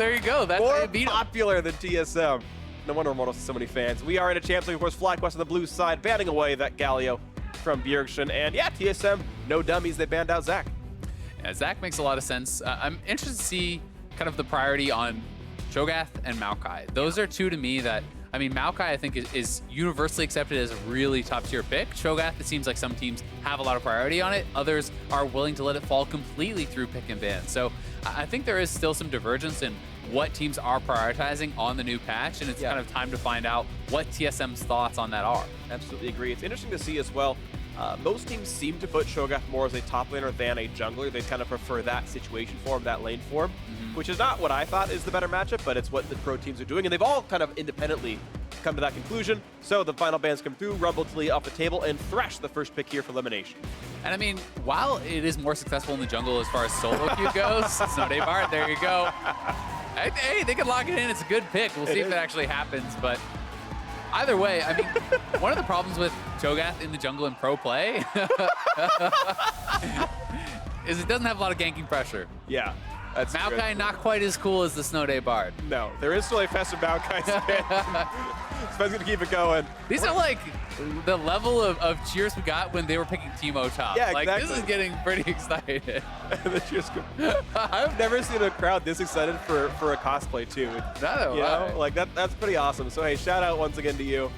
There you go. That's how More you beat 'em. popular than TSM. No wonder Immortals has so many fans. We are in a champs league, of course. FlyQuest on the blue side, banning away that Galio from Bjergsen. And yeah, TSM, no dummies. They banned out Zach. Yeah, Zach makes a lot of sense. I'm interested to see kind of the priority on Cho'Gath and Maokai. Those are two to me that, I mean, Maokai I think is universally accepted as a really top tier pick. Cho'Gath, it seems like some teams have a lot of priority on it. Others are willing to let it fall completely through pick and ban. So I think there is still some divergence in what teams are prioritizing on the new patch, and it's kind of time to find out what TSM's thoughts on that are. Absolutely agree. It's interesting to see as well. Most teams seem to put Cho'Gath more as a top laner than a jungler. They kind of prefer that situation for him, that lane for him, which is not what I thought is the better matchup, but it's what the pro teams are doing, and they've all kind of independently come to that conclusion. So the final bans come through, Rumble Tlee off the table, and Thresh the first pick here for elimination. And I mean, while it is more successful in the jungle as far as solo queue goes, Snowday Bard, there you go. Hey, they can lock it in. It's a good pick. We'll see if it actually happens. But either way, I mean, one of the problems with Cho'Gath in the jungle in pro play is it doesn't have a lot of ganking pressure. Yeah. That's Maokai not quite as cool as the Snowday Bard. No, there is still a festive Maokai spin. Spen's gonna keep it going. These are like the level of cheers we got when they were picking Teemo top. Yeah, like, exactly. This is getting pretty excited. The cheers go. I've never seen a crowd this excited for a cosplay too. No, You know, like that's pretty awesome. So hey, shout out once again to you.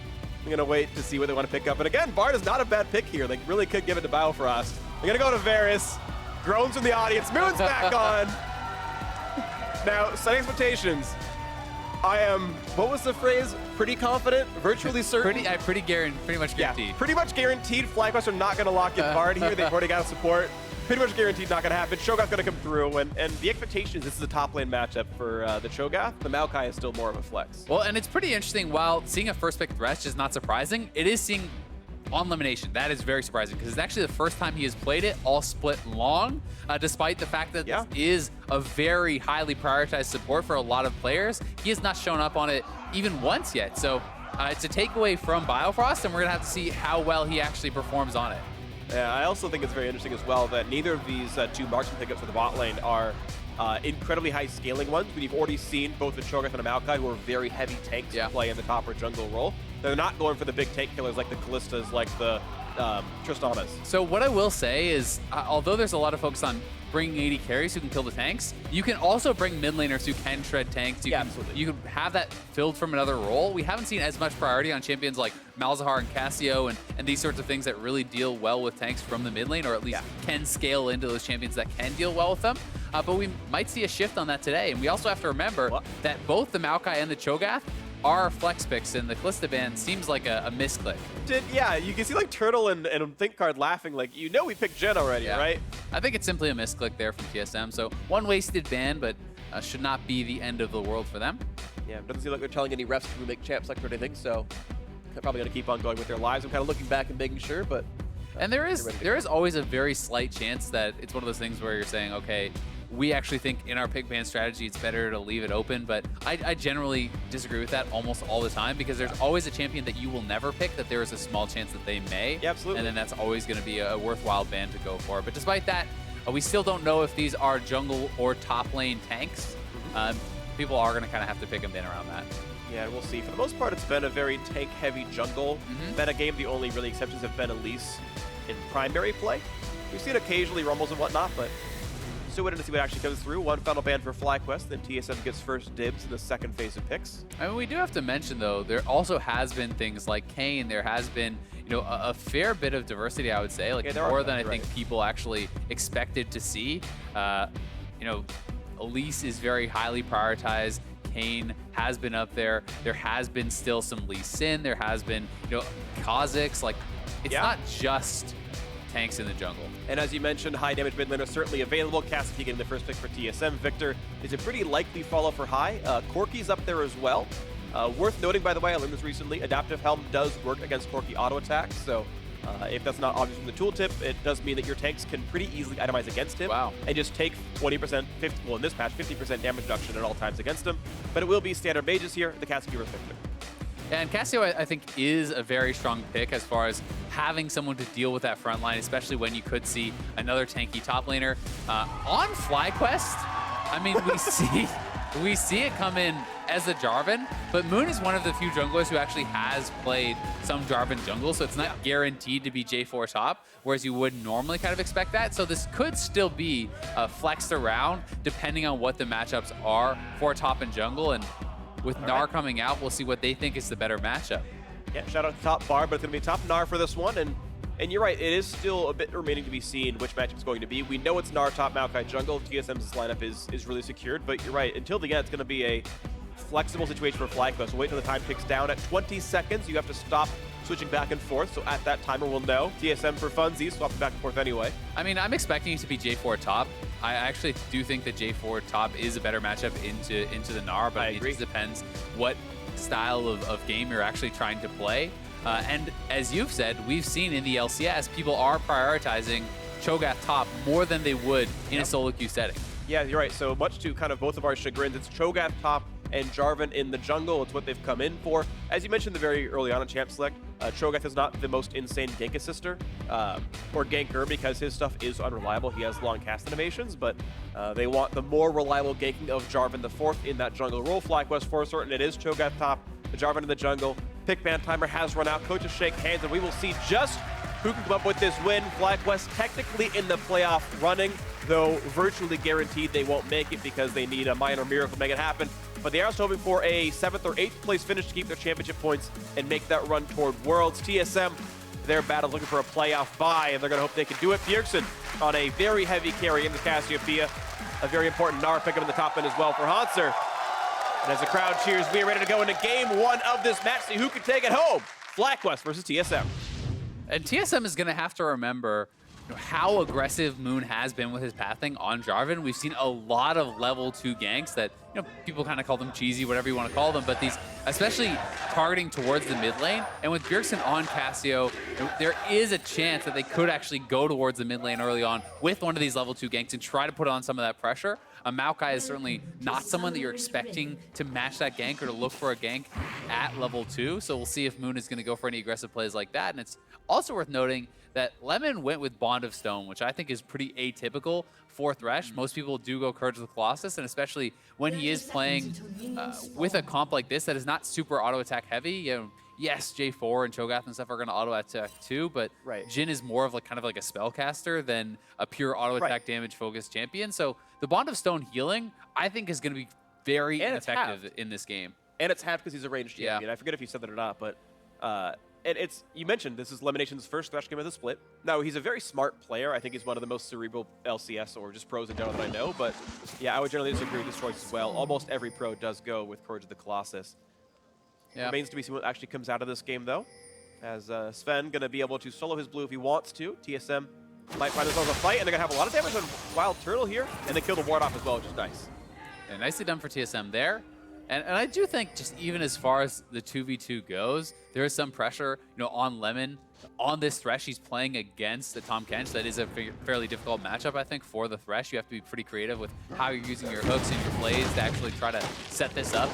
I'm gonna wait to see what they want to pick up. And again, Bard is not a bad pick here. They really could give it to Biofrost. They're gonna go to Varus. Groans from the audience. Moon's back on. Now, setting expectations. I am, what was the phrase? Pretty confident, virtually certain. Pretty much guaranteed. Yeah, pretty much guaranteed. FlyQuest are not going to lock in Bard here. They've already got support. Pretty much guaranteed not going to happen. Cho'Gath's going to come through, and the expectation is this is a top lane matchup for the Cho'Gath. The Maokai is still more of a flex. Well, and it's pretty interesting. While seeing a first pick Thresh is not surprising, it is seeing on elimination. That is very surprising because it's actually the first time he has played it all split long, despite the fact that this is a very highly prioritized support for a lot of players. He has not shown up on it even once yet. So it's a takeaway from Biofrost, and we're gonna have to see how well he actually performs on it. Yeah, I also think it's very interesting as well that neither of these two marksman pickups for the bot lane are incredibly high scaling ones. We've already seen both the Cho'Gath and the Maokai, who are very heavy tanks to play in the top or jungle role. They're not going for the big tank killers like the Kallistas, like the Tristanas. So what I will say is, although there's a lot of focus on bringing 80 carries who can kill the tanks, you can also bring mid laners who can shred tanks. You can have that filled from another role. We haven't seen as much priority on champions like Malzahar and Cassio and these sorts of things that really deal well with tanks from the mid lane, or at least can scale into those champions that can deal well with them. But we might see a shift on that today. And we also have to remember that both the Maokai and the Cho'Gath are flex picks, and the Callista ban seems like a misclick. Yeah, you can see like Turtle and ThinkCard laughing like, you know we picked Jen already, right? I think it's simply a misclick there from TSM. So one wasted ban, but should not be the end of the world for them. Yeah, it doesn't seem like they're telling any refs to remake champ select or anything, so they're probably going to keep on going with their lives. I'm kind of looking back and making sure, but... And there is always a very slight chance that it's one of those things where you're saying, okay, we actually think in our pick ban strategy it's better to leave it open, but I generally disagree with that almost all the time because there's always a champion that you will never pick that there is a small chance that they may. Yeah, absolutely. And then that's always going to be a worthwhile ban to go for. But despite that, we still don't know if these are jungle or top lane tanks. People are going to kind of have to pick a bin around that. Yeah, we'll see. For the most part, it's been a very tank-heavy jungle meta game. The only really exceptions have been Elise in primary play. We've seen occasionally Rumbles and whatnot, but still waiting to see what actually comes through. One final ban for FlyQuest, then TSM gets first dibs in the second phase of picks. I mean, we do have to mention, though, there also has been things like Kayn. There has been, you know, a fair bit of diversity, I would say, like more than I think people actually expected to see. You know, Elise is very highly prioritized. Kayn has been up there. There has been still some Lee Sin. There has been, you know, Kha'Zix. Like, it's not just tanks in the jungle. And as you mentioned, high damage mid laner certainly available. Cassidy getting the first pick for TSM. Victor is a pretty likely follow for high. Corki's up there as well. Worth noting, by the way, I learned this recently, Adaptive Helm does work against Corki auto attacks. So if that's not obvious from the tooltip, it does mean that your tanks can pretty easily itemize against him. And just take 20%, well in this patch, 50% damage reduction at all times against him. But it will be standard mages here, the Cassidy versus Victor. And Cassio, I think, is a very strong pick as far as having someone to deal with that front line, especially when you could see another tanky top laner. On FlyQuest, I mean, we see We see it come in as a Jarvan, but Moon is one of the few junglers who actually has played some Jarvan jungle, so it's not guaranteed to be J4 top, whereas you would normally kind of expect that. So this could still be flexed around depending on what the matchups are for top and jungle. And with Gnar coming out, we'll see what they think is the better matchup. Yeah, shout out to top bar, but it's going to be top Gnar for this one. And you're right, it is still a bit remaining to be seen which matchup it's going to be. We know it's Gnar top Maokai jungle. TSM's lineup is really secured, but you're right. Until the end, it's going to be a flexible situation for FlyQuest. So wait till the time ticks down. At 20 seconds, you have to stop switching back and forth. So at that timer, we'll know. TSM for funsies, swapping back and forth anyway. I mean, I'm expecting it to be J4 top. I actually do think that J4 top is a better matchup into the Gnar, but it just depends what style of game you're actually trying to play. And as you've said, we've seen in the LCS, people are prioritizing Cho'Gath top more than they would in a solo queue setting. Yeah, you're right. So much to kind of both of our chagrins, it's Cho'Gath top and Jarvan in the jungle. It's what they've come in for. As you mentioned very early on in Champ Select, Cho'Gath is not the most insane gank assister or ganker because his stuff is unreliable. He has long cast animations, but they want the more reliable ganking of Jarvan the fourth in that jungle role. FlyQuest for certain, it is Cho'Gath top, the Jarvan in the jungle. Pick ban timer has run out. Coaches shake hands, and we will see just who can come up with this win. FlyQuest technically in the playoff running, though virtually guaranteed they won't make it because they need a minor miracle to make it happen. But they are still hoping for a 7th or 8th place finish to keep their championship points and make that run toward Worlds. TSM, their battle looking for a playoff bye, and they're going to hope they can do it. Bjergsen on a very heavy carry in the Cassiopeia. A very important Gnar pickup in the top end as well for Hanser. And as the crowd cheers, we are ready to go into game one of this match. See who can take it home. FlyQuest versus TSM. And TSM is going to have to remember how aggressive Moon has been with his pathing on Jarvan. We've seen a lot of level 2 ganks that, people kind of call them cheesy, whatever you want to call them, but these, especially targeting towards the mid lane. And with Bjergsen on Cassio, there is a chance that they could actually go towards the mid lane early on with one of these level 2 ganks and try to put on some of that pressure. Maokai is certainly not someone that you're expecting to match that gank or to look for a gank at level 2. So we'll see if Moon is going to go for any aggressive plays like that. And it's also worth noting that Lemon went with Bond of Stone, which I think is pretty atypical for Thresh. Most people do go Courage of the Colossus, and especially when he is playing with a comp like this that is not super auto-attack heavy. Yes, J4 and Cho'Gath and stuff are going to auto-attack too, but Jhin is more of kind of like a spellcaster than a pure auto-attack damage-focused champion. So the Bond of Stone healing, I think, is going to be very effective in this game. And it's halved because he's a ranged champion. I forget if you said that or not, but and you mentioned this is Lemination's first Thresh game of the split. Now, he's a very smart player. I think he's one of the most cerebral LCS or just pros in general that I know. But yeah, I would generally disagree with this choice as well. Almost every pro does go with Courage of the Colossus. Remains to be seen what actually comes out of this game, though. As Sven going to be able to solo his blue if he wants to. TSM might find themselves a fight, and they're going to have a lot of damage on Wild Turtle here. And they kill the ward off as well, which is nice. Yeah, nicely done for TSM there. And I do think just even as far as the 2v2 goes, there is some pressure, on Lemon. On this Thresh, he's playing against the Tahm Kench. That is a fairly difficult matchup, I think, for the Thresh. You have to be pretty creative with how you're using your hooks and your plays to actually try to set this up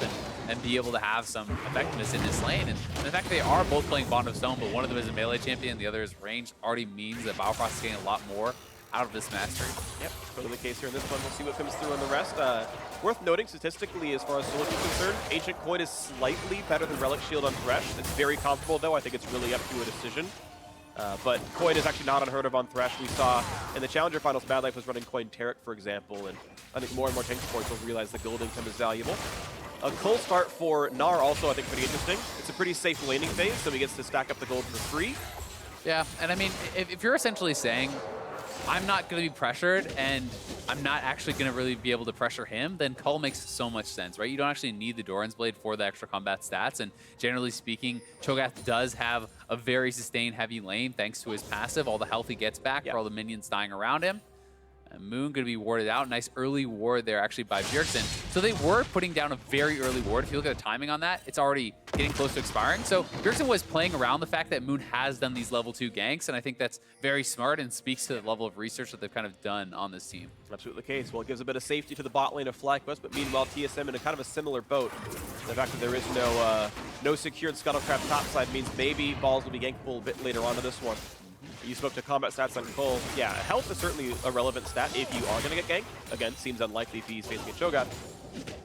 and be able to have some effectiveness in this lane. And the fact that they are both playing Bond of Stone, but one of them is a melee champion, the other is ranged, already means that Biofrost is getting a lot more out of this mastery. Yep, totally the case here in this one. We'll see what comes through on the rest. Worth noting statistically, as far as Soul is concerned, Ancient Coin is slightly better than Relic Shield on Thresh. It's very comfortable, though. I think it's really up to a decision. But Coin is actually not unheard of on Thresh. We saw in the Challenger Finals, Mad Life was running Coin Taric, for example, and I think more and more tank supports will realize the gold income is valuable. A cool start for Gnar also, I think, pretty interesting. It's a pretty safe laning phase, so he gets to stack up the gold for free. Yeah, and I mean, if you're essentially saying, I'm not going to be pressured, and I'm not actually going to really be able to pressure him, then Cull makes so much sense, right? You don't actually need the Doran's Blade for the extra combat stats, and generally speaking, Cho'Gath does have a very sustained heavy lane thanks to his passive, all the health he gets back for all the minions dying around him. And Moon going to be warded out. Nice early ward there actually by Bjergsen. So they were putting down a very early ward. If you look at the timing on that, it's already getting close to expiring. So Bjergsen was playing around the fact that Moon has done these level 2 ganks, and I think that's very smart and speaks to the level of research that they've kind of done on this team. Absolutely the case. Well, it gives a bit of safety to the bot lane of FlyQuest, but meanwhile TSM in a kind of a similar boat. The fact that there is no secured Scuttlecraft topside means maybe balls will be gankable a bit later on to this one. You spoke to combat stats on Cole. Yeah, health is certainly a relevant stat if you are going to get ganked. Again, seems unlikely if he's facing a Cho'Gath.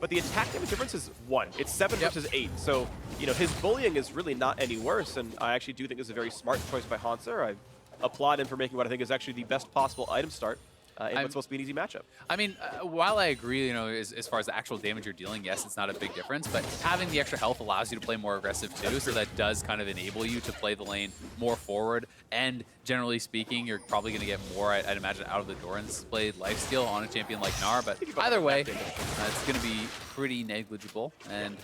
but the attack damage difference is 1. It's 7 versus 8. So, you know, his bullying is really not any worse, and I actually do think it's a very smart choice by Hanser. I applaud him for making what I think is actually the best possible item start in what's supposed to be an easy matchup. I mean, while I agree, you know, as far as the actual damage you're dealing, yes, it's not a big difference, but having the extra health allows you to play more aggressive too, so that does kind of enable you to play the lane more forward, and generally speaking, you're probably going to get more, I'd imagine, out of the Doran's played lifesteal on a champion like Gnar, but either way, it's going to be pretty negligible, and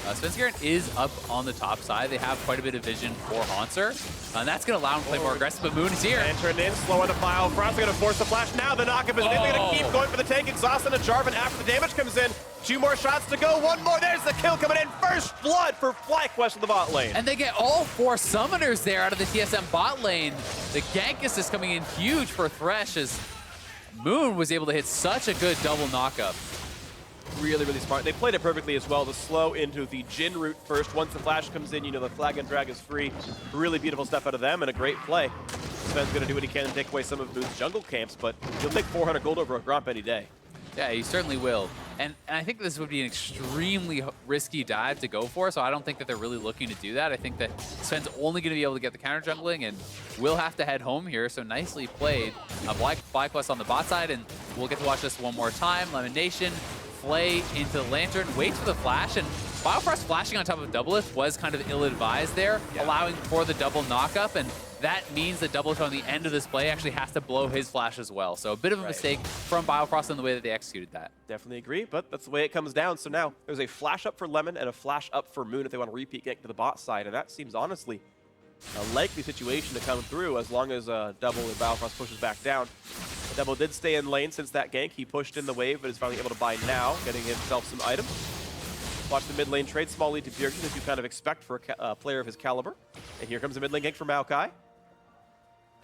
Svenskeren is up on the top side. They have quite a bit of vision for Hanser, and that's going to allow him to play more aggressive, but Moon is here. And turned in, slow on the file. Frost going to force the flash. Now the knockup is going to keep going for the tank. Exhausting a Jarvan after the damage comes in. 2 more shots to go. 1 more. There's the kill coming in. First blood for FlyQuest in the bot lane. And they get all 4 summoners there out of the TSM bot lane. The gank is just coming in huge for Thresh as Moon was able to hit such a good double knockup. Really, really smart. They played it perfectly as well to slow into the Jhin route first. Once the flash comes in, you know the flag and drag is free. Really beautiful stuff out of them and a great play. Sven's going to do what he can to take away some of Moon's jungle camps, but he'll take 400 gold over a Gromp any day. Yeah, he certainly will. And I think this would be an extremely risky dive to go for, so I don't think that they're really looking to do that. I think that Sven's only going to be able to get the counter jungling, and will have to head home here, so nicely played. FlyQuest on the bot side, and we'll get to watch this one more time. Lemon Nation, Flay into the Lantern, waits for the flash, and Biofrost flashing on top of Doublelift was kind of ill-advised there, allowing for the double knockup, and that means that Doublelift on the end of this play actually has to blow his flash as well. So a bit of a mistake from Biofrost in the way that they executed that. Definitely agree, but that's the way it comes down. So now there's a flash up for Lemon and a flash up for Moon if they want to repeat gank to the bot side, and that seems honestly a likely situation to come through as long as Double and Biofrost pushes back down. Double did stay in lane since that gank. He pushed in the wave, but is finally able to buy now, getting himself some items. Watch the mid lane trade. Small lead to Bjergsen, as you kind of expect for a player of his caliber. And here comes the mid lane gank for Maokai.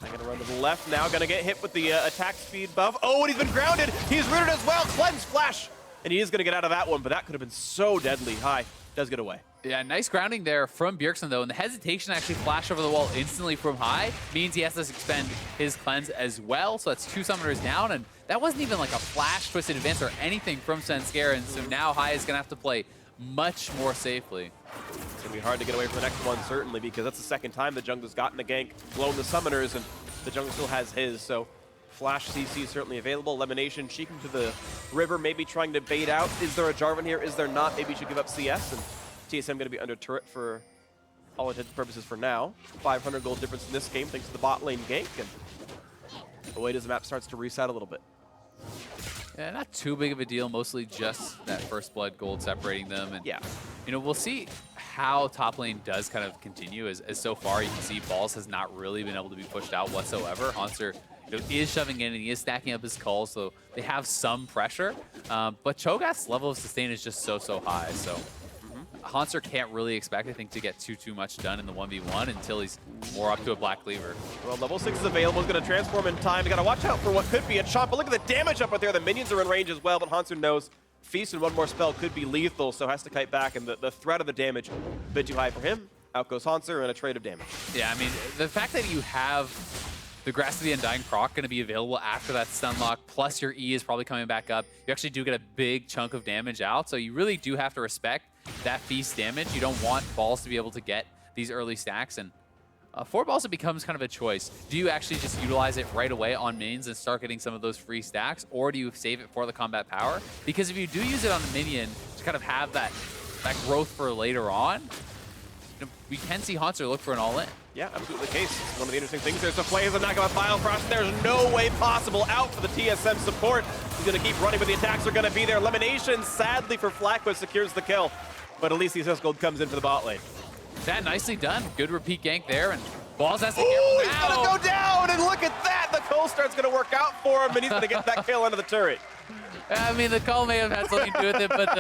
I'm going to run to the left now. Going to get hit with the attack speed buff. Oh, and he's been grounded. He's rooted as well. Cleanse flash. And he is going to get out of that one, but that could have been so deadly. High does get away. Yeah, nice grounding there from Bjergsen, though. And the hesitation actually flash over the wall instantly from High means he has to expend his cleanse as well. So that's 2 summoners down, and that wasn't even like a flash twisted advance or anything from Svenskeren. So now High is going to have to play much more safely. It's going to be hard to get away from the next one, certainly, because that's the second time the jungler's gotten a gank, blown the summoners, and the jungler still has his. So flash CC is certainly available. Elimination, cheeking to the river, maybe trying to bait out. Is there a Jarvan here? Is there not? Maybe you should give up CS, and TSM going to be under turret for all intents and purposes for now. 500 gold difference in this game thanks to the bot lane gank, and the way does the map starts to reset a little bit. Yeah, not too big of a deal, mostly just that first blood gold separating them. And yeah, you know, we'll see how top lane does kind of continue. As so far, you can see Balls has not really been able to be pushed out whatsoever. Hanser, you know, is shoving in and he is stacking up his calls, so they have some pressure. But Cho'Gath's level of sustain is just so high. So Hanser can't really expect, I think, to get too much done in the 1v1 until he's more up to a Black Cleaver. Well, level 6 is available. He's going to transform in time. You got to watch out for what could be a chomp. But look at the damage up there. The minions are in range as well, but Hanser knows Feast and one more spell could be lethal, so has to kite back, and the threat of the damage a bit too high for him. Out goes Hanser and a trade of damage. Yeah, I mean, the fact that you have the Grass of the Undying proc going to be available after that stun lock, plus your E is probably coming back up, you actually do get a big chunk of damage out, so you really do have to respect that Feast damage. You don't want Balls to be able to get these early stacks, and for Balls it becomes kind of a choice. Do you actually just utilize it right away on minions and start getting some of those free stacks, or do you save it for the combat power? Because if you do use it on the minion to kind of have that growth for later on, you know, we can see Hanser look for an all-in. Yeah, absolutely the case. It's one of the interesting things. There's the Flames and knockout Biofrost. There's no way possible out for the TSM support. He's going to keep running, but the attacks are going to be there. Elimination, sadly for FlyQuest, secures the kill. But at least the SS Gold comes in for the bot lane. That nicely done. Good repeat gank there, and Balls has to get careful now. He's going to go down, and look at that. The cold start's going to work out for him, and he's going to get that kill into the turret. I mean, the call may have had something to do with it, but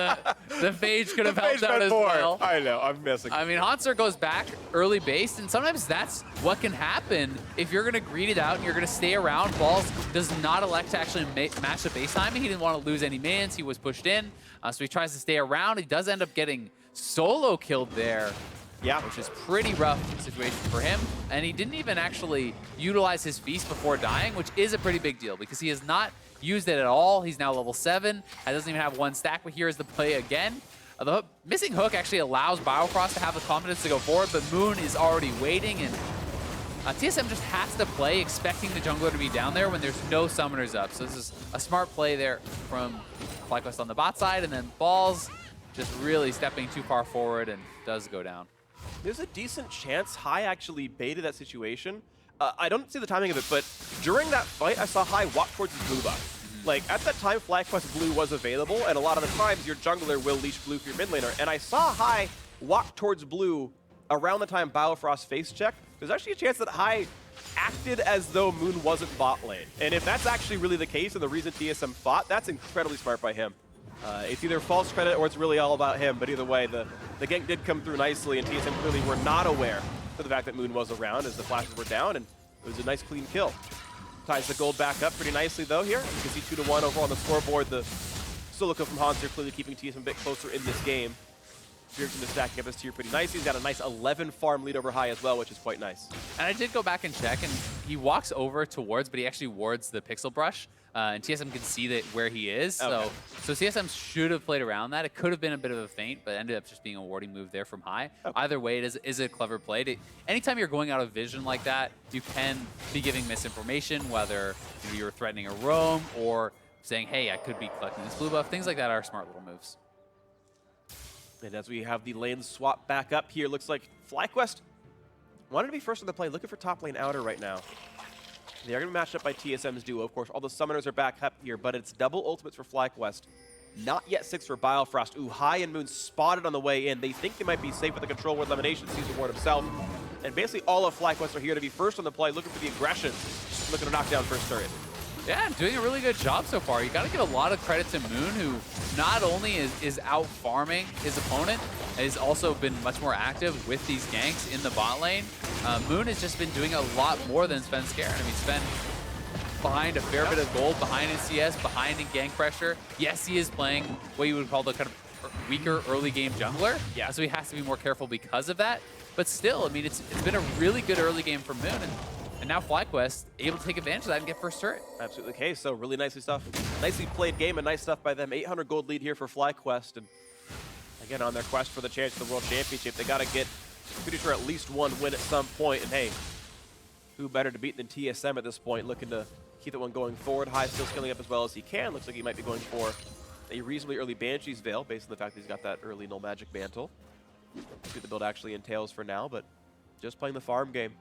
the Phage could have helped out as well. I know, I'm missing. I mean, Hanser goes back early base, and sometimes that's what can happen if you're going to greed it out and you're going to stay around. Balls does not elect to actually match the base timing. He didn't want to lose any minions. He was pushed in, so he tries to stay around. He does end up getting solo killed there. Yeah, which is pretty rough situation for him. And he didn't even actually utilize his Feast before dying, which is a pretty big deal because he has not used it at all. He's now level 7. He doesn't even have 1 stack, but here is the play again. The missing hook actually allows Biofrost to have the confidence to go forward, but Moon is already waiting, and TSM just has to play expecting the jungler to be down there when there's no summoners up. So this is a smart play there from FlyQuest on the bot side, and then Balls just really stepping too far forward and does go down. There's a decent chance Hai actually baited that situation. I don't see the timing of it, but during that fight, I saw Hai walk towards his blue buff. Like, at that time, FlyQuest blue was available, and a lot of the times, your jungler will leash blue for your mid laner. And I saw Hai walk towards blue around the time Biofrost face checked. There's actually a chance that Hai acted as though Moon wasn't bot lane. And if that's actually really the case, and the reason TSM fought, that's incredibly smart by him. It's either false credit or it's really all about him, but either way, the gank did come through nicely, and TSM clearly were not aware of the fact that Moon was around as the flashes were down, and it was a nice clean kill. Ties the gold back up pretty nicely though here. You can see 2-1 over on the scoreboard. The solo kill from Hans here clearly keeping TSM a bit closer in this game. Bjergsen is stacking up his tier pretty nicely. He's got a nice 11 farm lead over Hai as well, which is quite nice. And I did go back and check, and he walks over towards, but he actually wards the pixel brush. And TSM can see that where he is. Okay. So TSM should have played around that. It could have been a bit of a feint, but ended up just being a warding move there from Hai. Okay. Either way, it is a clever play. Anytime you're going out of vision like that, you can be giving misinformation, whether you're threatening a roam or saying, hey, I could be collecting this blue buff. Things like that are smart little moves. And as we have the lane swap back up here, looks like FlyQuest wanted to be first on the play, looking for top lane outer right now. They are going to be matched up by TSM's duo. Of course, all the summoners are back up here, but it's double ultimates for FlyQuest. Not yet 6 for Biofrost. Ooh, Hai and Moon spotted on the way in. They think they might be safe with the control ward elimination, sees the ward himself. And basically all of FlyQuest are here to be first on the play, looking for the aggression, looking to knock down first turret. Yeah, doing a really good job so far. You got to give a lot of credit to Moon, who not only is out farming his opponent, has also been much more active with these ganks in the bot lane. Moon has just been doing a lot more than Sven Scared. I mean, Sven behind a fair bit of gold, behind in CS, behind in gank pressure. Yes, he is playing what you would call the kind of weaker early game jungler. Yeah. So he has to be more careful because of that. But still, I mean, it's been a really good early game for Moon. And now FlyQuest able to take advantage of that and get first turret. Absolutely the case. So really nicely played game and nice stuff by them. 800 gold lead here for FlyQuest. And again, on their quest for the chance to the World Championship, they got to get, pretty sure, at least one win at some point. And hey, who better to beat than TSM at this point, looking to keep that one going forward. Hai still scaling up as well as he can. Looks like he might be going for a reasonably early Banshee's Veil, based on the fact that he's got that early Null Magic Mantle. See what the build actually entails for now, but just playing the farm game.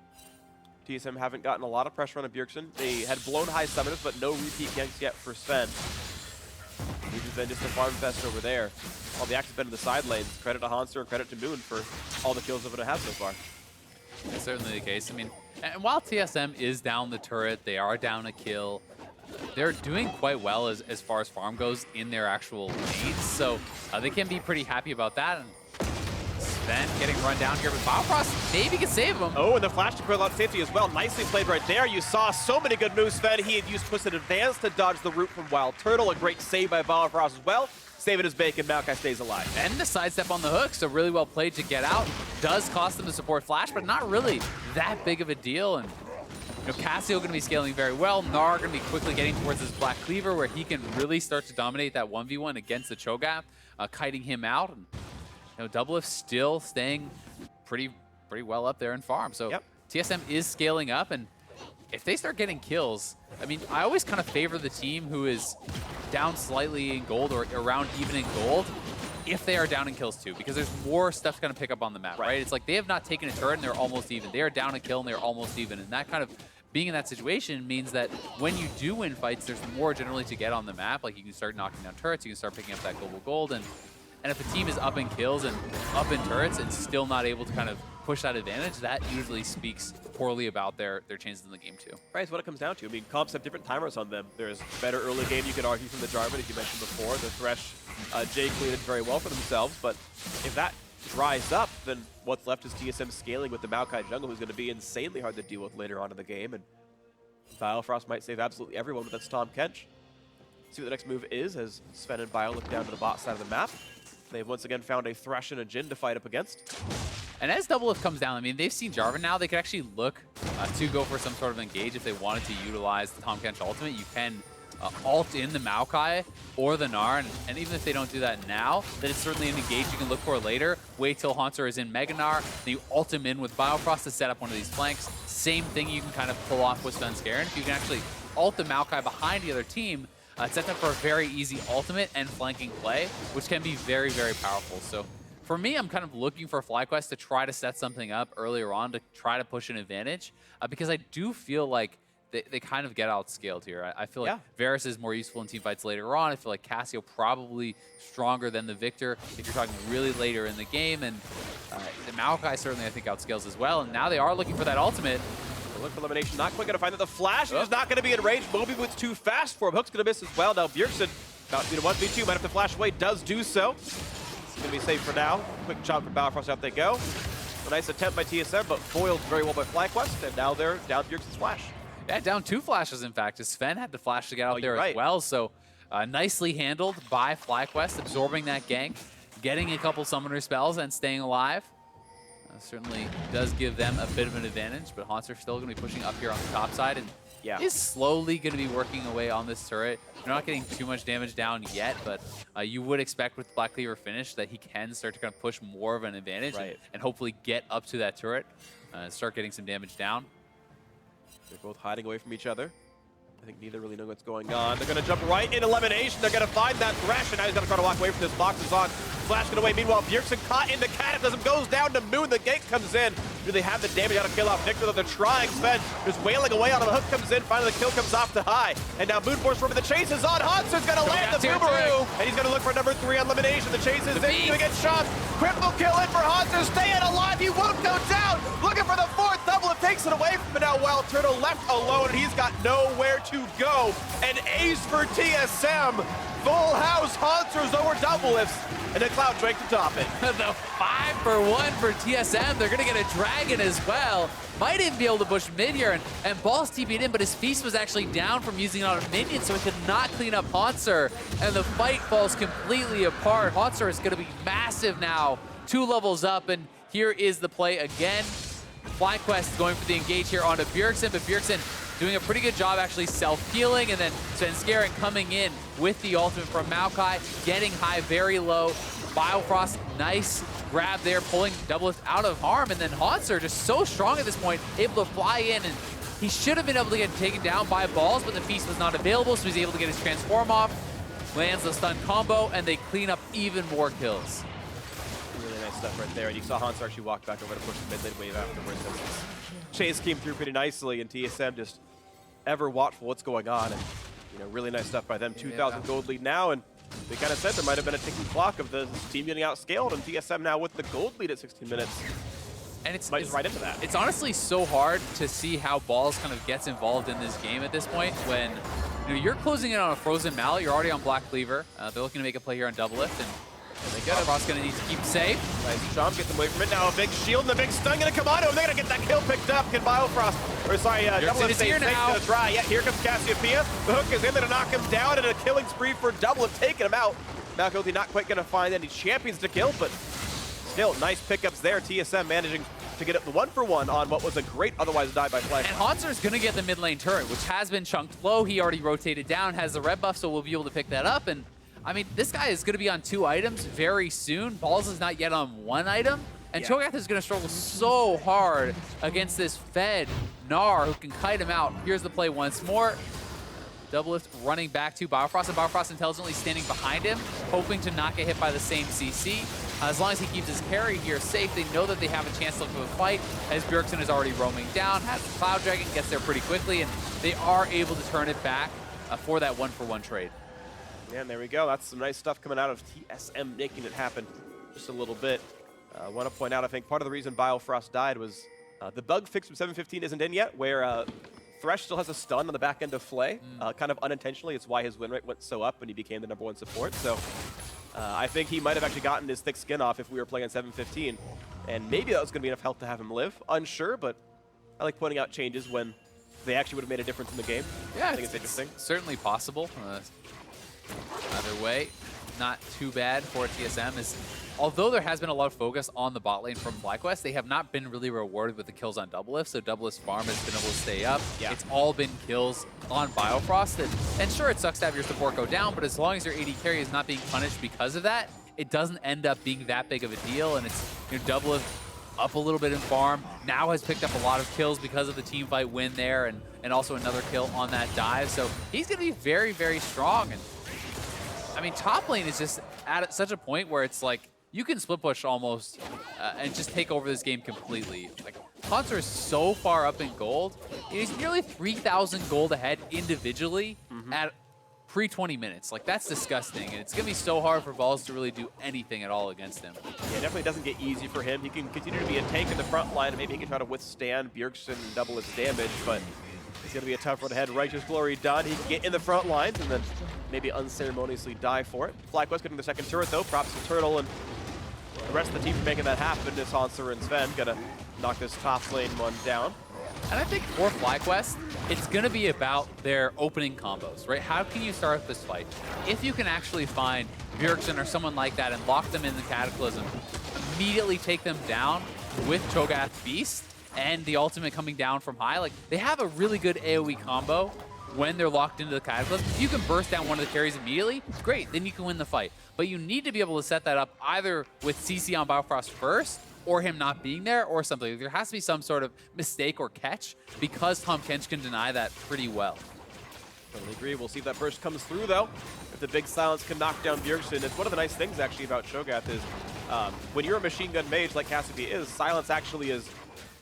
TSM haven't gotten a lot of pressure on Bjergsen. They had blown high summoners, but no repeat ganks yet for Sven. This has been just a farm fest over there. All the action's been in the side lanes. Credit to Hanser and credit to Moon for all the kills they're going to have so far. That's certainly the case. I mean, and while TSM is down the turret, they are down a kill. They're doing quite well as far as farm goes in their actual lanes, so they can be pretty happy about that. And Sven getting run down here, but Biofrost maybe can save him. Oh, and the flash to put a lot of safety as well. Nicely played right there. You saw so many good moves, Sven. He had used Twisted Advance to dodge the root from Wild Turtle. A great save by Biofrost as well. Saving his bacon, Maokai stays alive. And the sidestep on the hook, so really well played to get out. Does cost them the support flash, but not really that big of a deal. And Cassio going to be scaling very well. Gnar going to be quickly getting towards his Black Cleaver, where he can really start to dominate that 1v1 against the Cho'Gath, kiting him out. And Doublelift still staying pretty well up there in farm. So yep. TSM is scaling up, and if they start getting kills, I mean, I always kind of favor the team who is down slightly in gold or around even in gold if they are down in kills too, because there's more stuff to kind of pick up on the map, right? It's like they have not taken a turret and they're almost even. They are down a kill and they're almost even. And that kind of being in that situation means that when you do win fights, there's more generally to get on the map. Like you can start knocking down turrets, you can start picking up that global gold. And if a team is up in kills and up in turrets and still not able to kind of push that advantage, that usually speaks poorly about their chances in the game too. Right, it's what it comes down to. I mean, comps have different timers on them. There's better early game, you could argue, from the Jarvan, as you mentioned before. The Thresh, Jay cleared very well for themselves, but if that dries up, then what's left is TSM scaling with the Maokai jungle, who's going to be insanely hard to deal with later on in the game, and Biofrost might save absolutely everyone, but that's Tahm Kench. See what the next move is as Sven and Bio look down to the bot side of the map. They've once again found a Thresh and a Jhin to fight up against. And as Doublelift comes down, I mean, they've seen Jarvan now. They could actually look to go for some sort of engage if they wanted to utilize the Tahm Kench ultimate. You can ult in the Maokai or the Gnar, and even if they don't do that now, then it's certainly an engage you can look for later. Wait till Haunter is in Mega Gnar, then you ult him in with Biofrost to set up one of these flanks. Same thing you can kind of pull off with Svenskeren. If you can actually ult the Maokai behind the other team, it sets up for a very easy ultimate and flanking play, which can be very, very powerful. So for me, I'm kind of looking for FlyQuest to try to set something up earlier on to try to push an advantage, because I do feel like they kind of get outscaled here. I feel like Varus is more useful in teamfights later on. I feel like Cassio probably stronger than the Victor if you're talking really later in the game. And the Maokai certainly, I think, outscales as well. And now they are looking for that ultimate. Look for elimination, not quite going to find that. The flash is not going to be in range. Moby Boots too fast for him. Hook's going to miss as well. Now Bjergsen, about to be 1v2, might have to flash away, does do so. It's going to be safe for now. Quick chop for Biofrost, out they go. A nice attempt by TSM, but foiled very well by FlyQuest, and now they're down Bjergsen's flash. Yeah, down 2 flashes, in fact, as Sven had the flash to get out there as well. So nicely handled by FlyQuest, absorbing that gank, getting a couple summoner spells, and staying alive. Certainly does give them a bit of an advantage, but Haunter's still going to be pushing up here on the top side, and is slowly going to be working away on this turret. They're not getting too much damage down yet, but you would expect with Black Cleaver finish that he can start to kind of push more of an advantage and hopefully get up to that turret and start getting some damage down. They're both hiding away from each other. I think neither really know what's going on. They're going to jump right in elimination. They're going to find that Thresh, and now he's going to try to walk away from this. Box is on. Flashing away. Meanwhile, Bjergsen caught in the cataclysm, goes down to Moon. The gank comes in. Do they have the damage out to kill off Victor? Though they're trying. Sven just wailing away on him. Hook comes in. Finally, the kill comes off to High. And now Moon Force from the chase is on. Haunter's going to land the boomerang. And he's going to look for number 3 on elimination. The chase is in. He's going to get shot. Critical kill in for Haunter. Staying alive. He won't go down. Looking for the 4th double. It takes it away from him now. Wild Turtle left alone, and he's got nowhere to go. An ace for TSM. Full house. Haunter's over double lifts. And then Cloud Drake to top it. The 5-for-1 for TSM. They're going to get a dragon as well. Might even be able to push mid here. And Ball's TP'd in, but his Feast was actually down from using it on a minion, so he could not clean up Haunter. And the fight falls completely apart. Haunter is going to be massive now. 2 levels up, and here is the play again. FlyQuest going for the engage here onto Bjergsen, but Bjergsen doing a pretty good job actually self-healing, and then Svenskeren coming in with the ultimate from Maokai, getting High very low. Biofrost, nice grab there, pulling Doublelift out of harm, and then Haunter just so strong at this point, able to fly in, and he should have been able to get taken down by Balls, but the Feast was not available, so he's able to get his transform off, lands the stun combo, and they clean up even more kills. Really nice stuff right there, and you saw Haunter actually walk back over to push the mid-lane wave afterwards. Chase came through pretty nicely, and TSM just ever watchful what's going on, and really nice stuff by them. 2,000 gold lead now, and we kind of said there might have been a ticking clock of the team getting outscaled, and TSM now with the gold lead at 16 minutes. And it's right into that. It's honestly so hard to see how Balls kind of gets involved in this game at this point when you're closing in on a Frozen Mallet, you're already on Black Cleaver. They're looking to make a play here on Doublelift, and Biofrost's going to need to keep safe. Nice jump, gets them away from it. Now a big shield and a big stun going to come on to him. They're going to get that kill picked up. Can Biofrost, or sorry, Doublelift stay safe to try. Yeah, here comes Cassiopeia. The hook is in there to knock him down, and a killing spree for Doublelift, taking him out. Malcolm not quite going to find any champions to kill, but still nice pickups there. TSM managing to get up the 1-for-1 on what was a great otherwise die by Flash. And Haunter's going to get the mid lane turret, which has been chunked low. He already rotated down, has the red buff, so we'll be able to pick that up. And I mean, this guy is going to be on 2 items very soon. Balls is not yet on 1 item. And Cho'Gath is going to struggle so hard against this fed Gnar who can kite him out. Here's the play once more. Doublelift running back to Biofrost, and Biofrost intelligently standing behind him, hoping to not get hit by the same CC. As long as he keeps his carry here safe, they know that they have a chance to look for the fight, as Bjergsen is already roaming down, has the Cloud Dragon, gets there pretty quickly, and they are able to turn it back for that 1-for-1 trade. Yeah, and there we go. That's some nice stuff coming out of TSM, making it happen just a little bit. I want to point out, I think part of the reason Biofrost died was the bug fix from 7.15 isn't in yet, where Thresh still has a stun on the back end of Flay, kind of unintentionally. It's why his win rate went so up when he became the #1 support. So I think he might have actually gotten his thick skin off if we were playing on 7.15. And maybe that was going to be enough help to have him live. Unsure, but I like pointing out changes when they actually would have made a difference in the game. Yeah, I think it's interesting. Certainly possible. Either way, not too bad for TSM as although there has been a lot of focus on the bot lane from FlyQuest, they have not been really rewarded with the kills on Doublelift, so Doublelift's farm has been able to stay up. Yeah. It's all been kills on Biofrost, and sure, it sucks to have your support go down, but as long as your AD carry is not being punished because of that, it doesn't end up being that big of a deal, and it's, you know, Doublelift up a little bit in farm, now has picked up a lot of kills because of the team fight win there, and also another kill on that dive, so he's going to be very, very strong. And I mean, top lane is just at such a point where it's like, you can split push almost and just take over this game completely. Like, Haunter is so far up in gold. He's nearly 3,000 gold ahead individually at pre-20 minutes. Like, that's disgusting, and it's going to be so hard for Balls to really do anything at all against him. Yeah, it definitely doesn't get easy for him. He can continue to be a tank in the front line, and maybe he can try to withstand Bjergsen and double its damage, but it's going to be a tough road ahead. Righteous Glory done. He can get in the front lines and then maybe unceremoniously die for it. FlyQuest getting the second turret, though. Props to Turtle and the rest of the team for making that happen. This Hanser and Sven going to knock this top lane one down. And I think for FlyQuest, it's going to be about their opening combos, right? How can you start this fight? If you can actually find Bjergsen or someone like that and lock them in the Cataclysm, immediately take them down with Cho'Gath Beast and the ultimate coming down from high, like, they have a really good AoE combo when they're locked into the Cataclysm. If you can burst down one of the carries immediately, great, then you can win the fight. But you need to be able to set that up either with CC on Biofrost first, or him not being there, or something. There has to be some sort of mistake or catch, because Tahm Kench can deny that pretty well. Totally agree. We'll see if that burst comes through, though. If the big silence can knock down Bjergsen, it's one of the nice things, actually, about Cho'Gath is when you're a machine gun mage like Cassiopeia is, silence actually is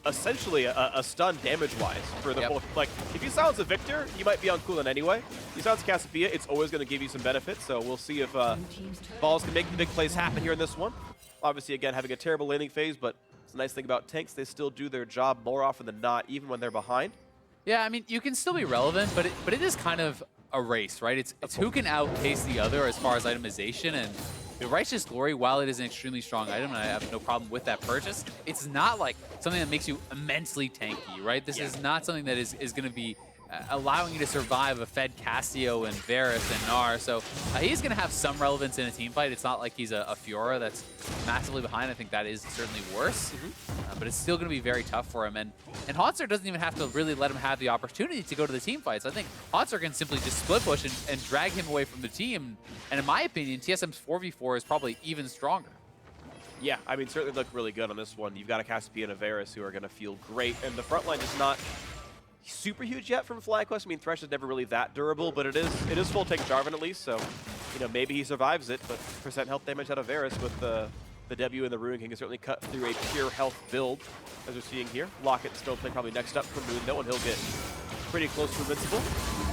essentially a stun damage-wise for the whole. Like, if you silence a Victor, you might be on cooldown anyway. You silence Cassiopeia, it's always going to give you some benefit, so we'll see if Balls can make the big plays happen here in this one. Obviously, again, having a terrible laning phase, but it's a nice thing about tanks. They still do their job more often than not, even when they're behind. Yeah, I mean, you can still be relevant, but it is kind of a race, right? It's who can outpace the other as far as itemization, and the Righteous Glory, while it is an extremely strong item, and I have no problem with that purchase, it's not like something that makes you immensely tanky, right? This is not something that is going to be allowing you to survive a fed Cassio and Varus and Gnar, so he's going to have some relevance in a team fight. It's not like he's a Fiora that's massively behind. I think that is certainly worse, but it's still going to be very tough for him. And Haunter doesn't even have to really let him have the opportunity to go to the team fights. I think Haunter can simply just split push and drag him away from the team. And in my opinion, TSM's 4v4 is probably even stronger. Yeah, I mean, certainly look really good on this one. You've got a Cassiopeia and a Varus who are going to feel great, and the front line is not super huge yet from FlyQuest. I mean, Thresh is never really that durable, but it is full take Jarvan at least, so, you know, maybe he survives it, but percent health damage out of Varus with the W and the Ruin King can certainly cut through a pure health build, as we're seeing here. Locket still playing probably next up for Moon, though, and he'll get pretty close to invincible.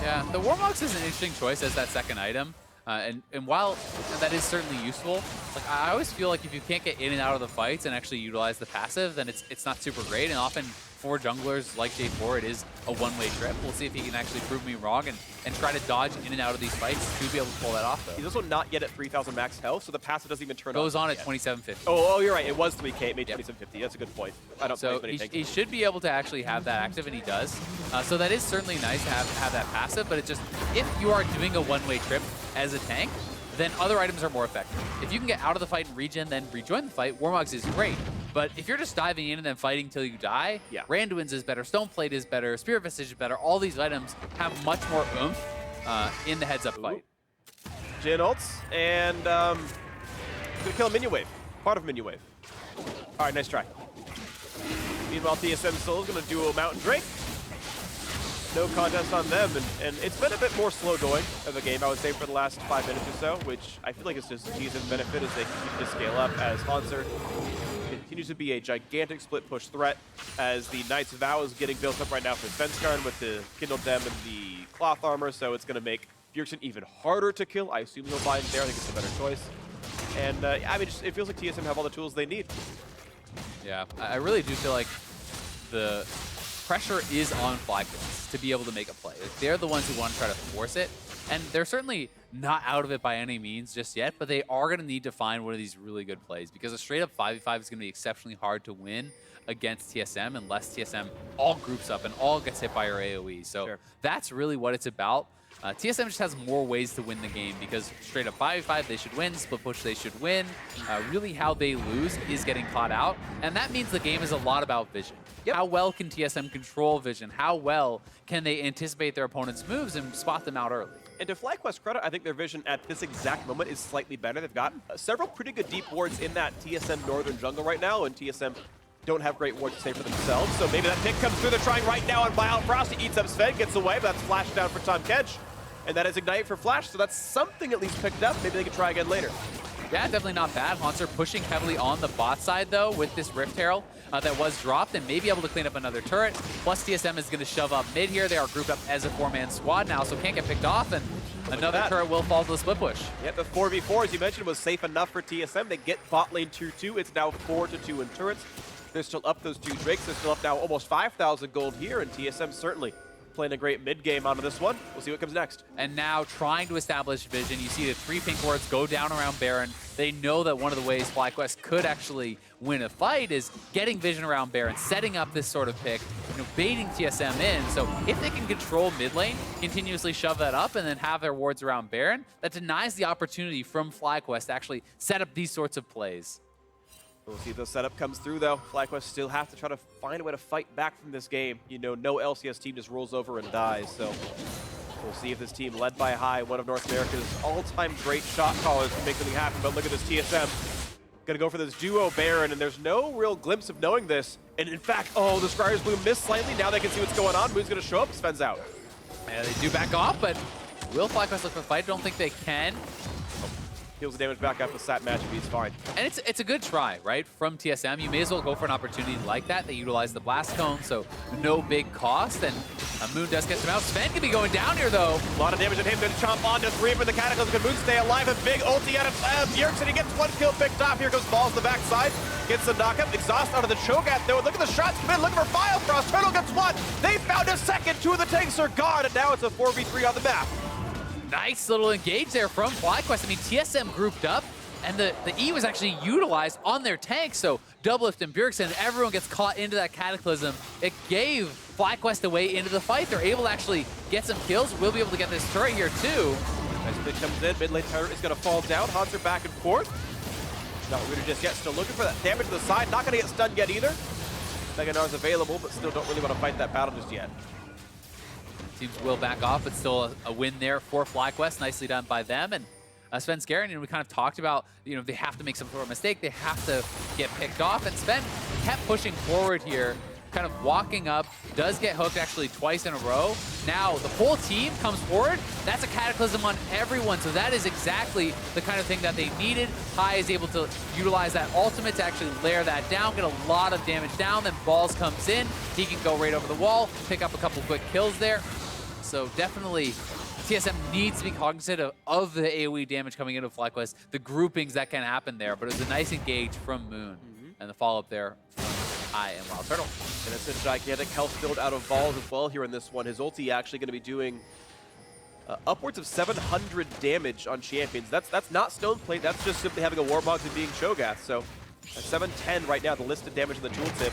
Yeah, the Warmox is an interesting choice as that second item. And while that is certainly useful, like, I always feel like if you can't get in and out of the fights and actually utilize the passive, then it's not super great. And often for junglers like J4, it is a one-way trip. We'll see if he can actually prove me wrong and try to dodge in and out of these fights to be able to pull that off, though. He's also not yet at 3,000 max health, so the passive doesn't even turn on. Goes on at 2750. Oh, you're right. It was 3K. It made 2750. That's a good point. I don't so play as many he should be able to actually have that active, and he does. So that is certainly nice to have that passive, but it's just, if you are doing a one-way trip as a tank, then other items are more effective. If you can get out of the fight and regen, then rejoin the fight, Warmogs is great. But if you're just diving in and then fighting till you die, Randuin's is better, Stoneplate is better, Spirit Vestige is better. All these items have much more oomph in the heads-up fight. Jhin ults, and gonna kill a minion wave. Part of minion wave. All right, nice try. Meanwhile, TSM still is gonna do a Mountain Drake. No contest on them, and it's been a bit more slow going of the game, I would say, for the last 5 minutes or so, which I feel like is just TSM's benefit as they continue to scale up, as Haunter continues to be a gigantic split push threat, as the Knight's Vow is getting built up right now for Svenskarn with the Kindle Dem and the Cloth Armor, so it's going to make Bjergsen even harder to kill. I assume he'll bind there. I think it's a better choice. And, I mean, it feels like TSM have all the tools they need. Yeah, I really do feel like the pressure is on FlyQuest to be able to make a play. Like, they're the ones who want to try to force it, and they're certainly not out of it by any means just yet, but they are going to need to find one of these really good plays, because a straight-up 5v5 is going to be exceptionally hard to win against TSM unless TSM all groups up and all gets hit by your AoE. So that's really what it's about. TSM just has more ways to win the game because straight up 5v5 they should win, split push they should win. Really how they lose is getting caught out, and that means the game is a lot about vision. Yep. How well can TSM control vision? How well can they anticipate their opponent's moves and spot them out early? And to FlyQuest credit, I think their vision at this exact moment is slightly better. They've got several pretty good deep wards in that TSM northern jungle right now, and TSM don't have great wards to save for themselves. So maybe that pick comes through. They're trying right now on Biofrost. He eats up Sven, gets away, but that's flash down for Tom Kedge. And that is Ignite for Flash, so that's something at least picked up. Maybe they can try again later. Yeah, definitely not bad. Haunter pushing heavily on the bot side, though, with this Rift Herald that was dropped and maybe able to clean up another turret. Plus, TSM is going to shove up mid here. They are grouped up as a 4-man squad now, so can't get picked off, and another turret will fall to the split push. Yep, the 4v4, as you mentioned, was safe enough for TSM. They get bot lane 2-2. It's now 4-2 in turrets. They're still up those 2 Drakes. They're still up now almost 5,000 gold here, and TSM certainly playing a great mid game out of this one. We'll see what comes next. And now trying to establish vision. You see the 3 pink wards go down around Baron. They know that one of the ways FlyQuest could actually win a fight is getting vision around Baron, setting up this sort of pick, baiting TSM in. So if they can control mid lane, continuously shove that up, and then have their wards around Baron, that denies the opportunity from FlyQuest to actually set up these sorts of plays. We'll see if the setup comes through, though. FlyQuest still have to try to find a way to fight back from this game. You know, no LCS team just rolls over and dies, so we'll see if this team, led by High, one of North America's all-time great shot callers, can make something happen. But look at this TSM. Gonna go for this duo Baron, and there's no real glimpse of knowing this. And in fact, oh, the Scryer's Bloom missed slightly. Now they can see what's going on. Moon's gonna show up, Sven's out. Yeah, they do back off, but will FlyQuest look for a fight? Don't think they can. Heals the damage back up with Sat Magic, he's fine. And it's a good try, right, from TSM. You may as well go for an opportunity like that. They utilize the Blast Cone, so no big cost, and Moon does get some out. Sven can be going down here, though. A lot of damage on him, going to chomp on to 3 for the Cataclysm. Can Moon stay alive? A big ulti out of Bjergsen. He gets 1 kill picked off. Here goes Balls to the backside. Gets the knockup. Exhaust out of the Cho'Gath, though. Look at the shots come in. Looking for Biofrost. Turtle gets 1. They found a second. 2 of the tanks are gone, and now it's a 4v3 on the map. Nice little engage there from FlyQuest. I mean, TSM grouped up, and the E was actually utilized on their tank, so Doublelift and Bjergsen, everyone gets caught into that Cataclysm. It gave FlyQuest a way into the fight. They're able to actually get some kills. We'll be able to get this turret here, too. As mid comes in, mid lane turret is going to fall down. Hunter back and forth. Not rooted just yet. Still looking for that damage to the side. Not going to get stunned yet either. Mega Gnar's available, but still don't really want to fight that battle just yet. Teams will back off, but still a win there for FlyQuest. Nicely done by them. And Sven Skaren, we kind of talked about, they have to make some sort of mistake. They have to get picked off. And Sven kept pushing forward here, kind of walking up, does get hooked actually twice in a row. Now the whole team comes forward. That's a Cataclysm on everyone. So that is exactly the kind of thing that they needed. High is able to utilize that ultimate to actually layer that down, get a lot of damage down. Then Balls comes in. He can go right over the wall, pick up a couple quick kills there. So definitely TSM needs to be cognizant of the AoE damage coming into FlyQuest, the groupings that can happen there. But it was a nice engage from Moon. And the follow-up there from High and Wild Turtle. And it's a gigantic health build out of Balls as well here in this one. His ulti actually going to be doing upwards of 700 damage on champions. That's not Stone Plate. That's just simply having a Warmogs and being Cho'Gath. So at 710 right now, the listed damage in the tooltip.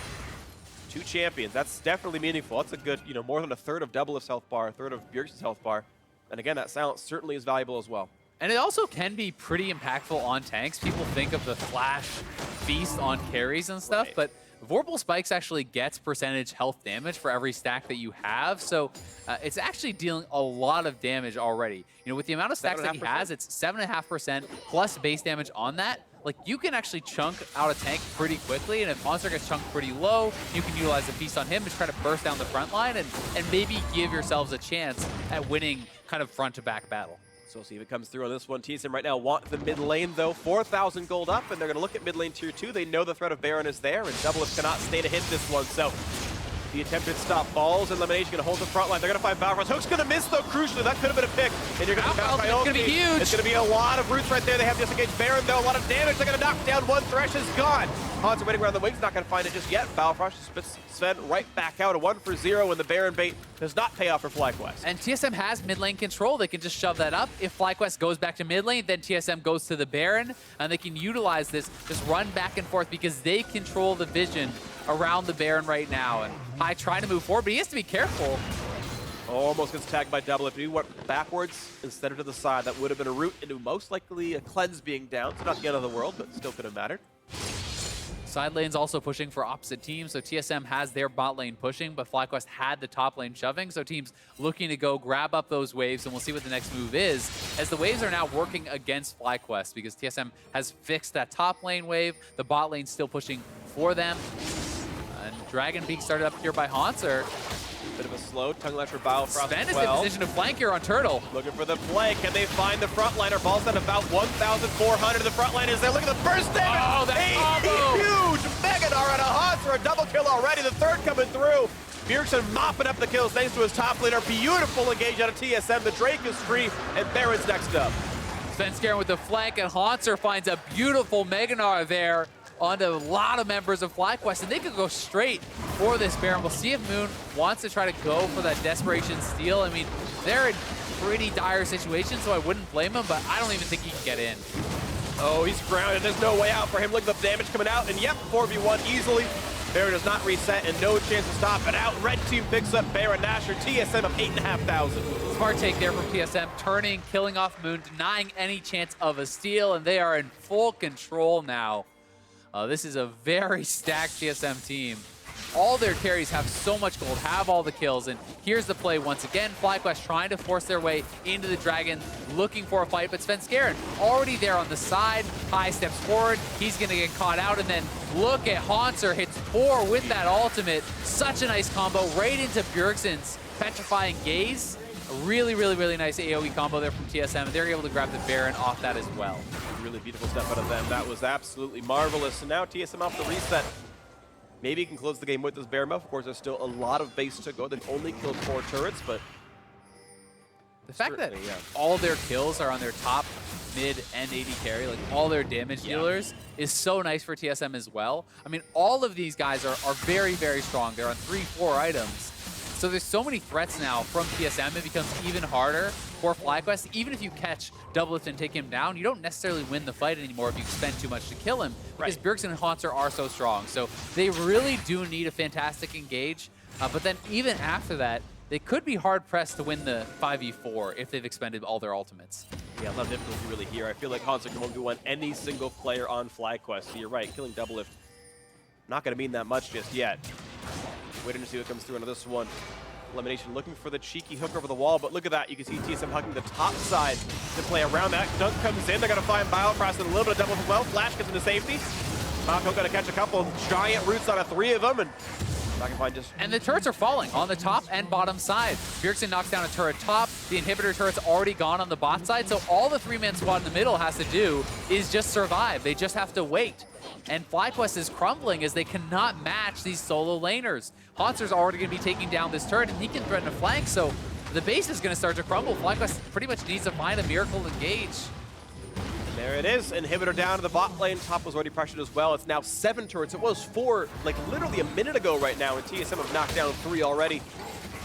2 champions. That's definitely meaningful. That's a good, more than a third of Doublelift's health bar, a third of Bjergsen's health bar. And again, that silence certainly is valuable as well. And it also can be pretty impactful on tanks. People think of the flash feast on carries and stuff, but Vorpal Spikes actually gets percentage health damage for every stack that you have. So it's actually dealing a lot of damage already. With the amount of stacks that he has, it's 7.5% plus base damage on that. Like, you can actually chunk out a tank pretty quickly, and if Monster gets chunked pretty low, you can utilize the Feast on him to try to burst down the front line and maybe give yourselves a chance at winning kind of front-to-back battle. So we'll see if it comes through on this one. TSM right now want the mid lane, though. 4,000 gold up, and they're going to look at mid lane tier 2. They know the threat of Baron is there, and Doublelift cannot stay to hit this one. So the attempted stop Balls. Elimination going to hold the front line. They're going to find Biofrost. Hook's going to miss, though, crucially. That could have been a pick. And you're going to It's going to be huge. It's going to be a lot of roots right there. They have disengaged Baron, though. A lot of damage. They're going to knock down one. Thresh is gone. Han's waiting around the wings. Not going to find it just yet. Biofrost spits Sven right back out. A 1 for 0, and the Baron bait does not pay off for FlyQuest. And TSM has mid lane control. They can just shove that up. If FlyQuest goes back to mid lane, then TSM goes to the Baron, and they can utilize this, just run back and forth because they control the vision around the Baron right now. And High trying to move forward, but he has to be careful. Almost gets tagged by double. If he went backwards instead of to the side, that would have been a route into most likely a cleanse being down. So not the end of the world, but still could have mattered. Side lane's also pushing for opposite teams, so TSM has their bot lane pushing, but FlyQuest had the top lane shoving, so teams looking to go grab up those waves, and we'll see what the next move is, as the waves are now working against FlyQuest, because TSM has fixed that top lane wave, the bot lane's still pushing for them, and Dragon Peak started up here by Haunter. Bit of a slow tongue lash for Biofrost. Sven is in position to flank here on Turtle. Looking for the play. Can they find the frontliner? Ball's at about 1,400. The frontline is there. Look at the burst damage. Oh, that combo! Huge Megadar and a Haunter, a double kill already. The third coming through. Bjergsen mopping up the kills thanks to his top laner. Beautiful engage out of TSM. The Drake is free, and Baron's next up. Sven Skaren with the flank, and Haunter finds a beautiful Meganar there onto a lot of members of FlyQuest, and they could go straight for this Baron. We'll see if Moon wants to try to go for that desperation steal. I mean, they're in pretty dire situations, so I wouldn't blame him, but I don't even think he can get in. Oh, he's grounded. There's no way out for him. Look at the damage coming out, and yep, 4v1 easily. Baron does not reset, and no chance to stop it out. Red team picks up Baron Nashor, TSM of 8,500. Smart take there from TSM, turning, killing off Moon, denying any chance of a steal, and they are in full control now. This is a very stacked TSM team. All their carries have so much gold, have all the kills, and here's the play once again. FlyQuest trying to force their way into the Dragon, looking for a fight, but Sven Skaren already there on the side. High steps forward, he's gonna get caught out, and then look at Haunter, hits 4 with that ultimate. Such a nice combo right into Bjergsen's petrifying gaze. A really, really, really nice AoE combo there from TSM, and they're able to grab the Baron off that as well. Really beautiful step out of them. That was absolutely marvelous. And now TSM off the reset. Maybe he can close the game with this Baron buff. Of course, there's still a lot of base to go. They've only killed 4 turrets, but the fact that all their kills are on their top, mid, and AD carry, like all their damage dealers, is so nice for TSM as well. I mean, all of these guys are very, very strong. They're on 3-4 items. So there's so many threats now from TSM, it becomes even harder for FlyQuest. Even if you catch Doublelift and take him down, you don't necessarily win the fight anymore if you spend too much to kill him, because Bjergsen and Haunter are so strong. So they really do need a fantastic engage. But then even after that, they could be hard-pressed to win the 5v4 if they've expended all their ultimates. Yeah, a lot of difficulty really here. I feel like Haunter can 1v1 any single player on FlyQuest. So you're right, killing Doublelift not going to mean that much just yet. Waiting to see what comes through into this one. Elimination looking for the cheeky hook over the wall, but look at that. You can see TSM hugging the top side to play around that. Dunk comes in. They're going to find Biofrost and a little bit of double as well. Flash gets into safety. Malco going to catch a couple giant roots out of 3 of them, and I can find just... And the turrets are falling on the top and bottom side. Bjergsen knocks down a turret top. The inhibitor turret's already gone on the bot side, so all the 3-man squad in the middle has to do is just survive. They just have to wait. And FlyQuest is crumbling as they cannot match these solo laners. Haunter's already going to be taking down this turret, and he can threaten a flank, so the base is going to start to crumble. FlyQuest pretty much needs to find a miracle engage. And there it is. Inhibitor down to the bot lane. Top was already pressured as well. It's now 7 turrets. It was 4, like literally a minute ago right now, and TSM have knocked down 3 already.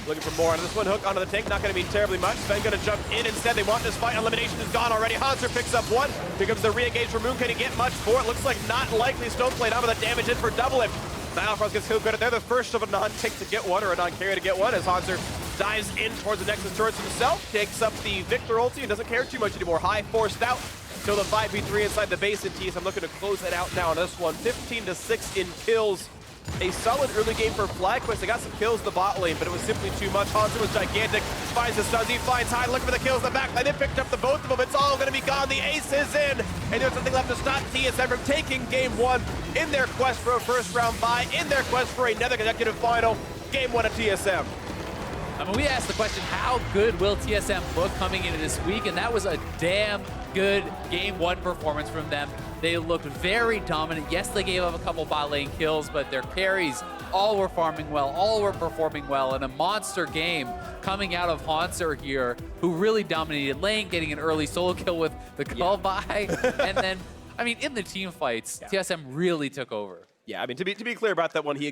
Looking for more out of this one. Hook onto the tank, not going to mean terribly much. Sven going to jump in instead. They want this fight. Elimination is gone already. Haunter picks up 1. Here comes the re-engage for Moon. Can he get much for it? Looks like not likely. Stoneblade on with the damage in for Doublelift. Biofrost gets killed credit. They're the first of a non-tick to get one, or a non-carry to get one, as Haunter dives in towards the Nexus turrets himself. Takes up the Victor ulti and doesn't care too much anymore. High forced out. Till the 5v3 inside the base, and TSM looking to close it out now on this one. 15-6 in kills. A solid early game for FlyQuest. They got some kills in the bot lane, but it was simply too much. Haunter was gigantic. Finds the stuns. He finds high. Looking for the kills in the back line. They picked up the both of them. It's all going to be gone. The ace is in. And there's nothing left to stop TSM from taking game 1 in their quest for a first round bye, in their quest for another consecutive final. Game 1 of TSM. I mean, we asked the question, how good will TSM look coming into this week? And that was a damn good game 1 performance from them. They looked very dominant. Yes, they gave up a couple bot lane kills, but their carries all were farming well, all were performing well, and a monster game coming out of Haunter here, who really dominated lane, getting an early solo kill with the call buy. And then, I mean, in the team fights, TSM really took over. Yeah, I mean, to be clear about that one, he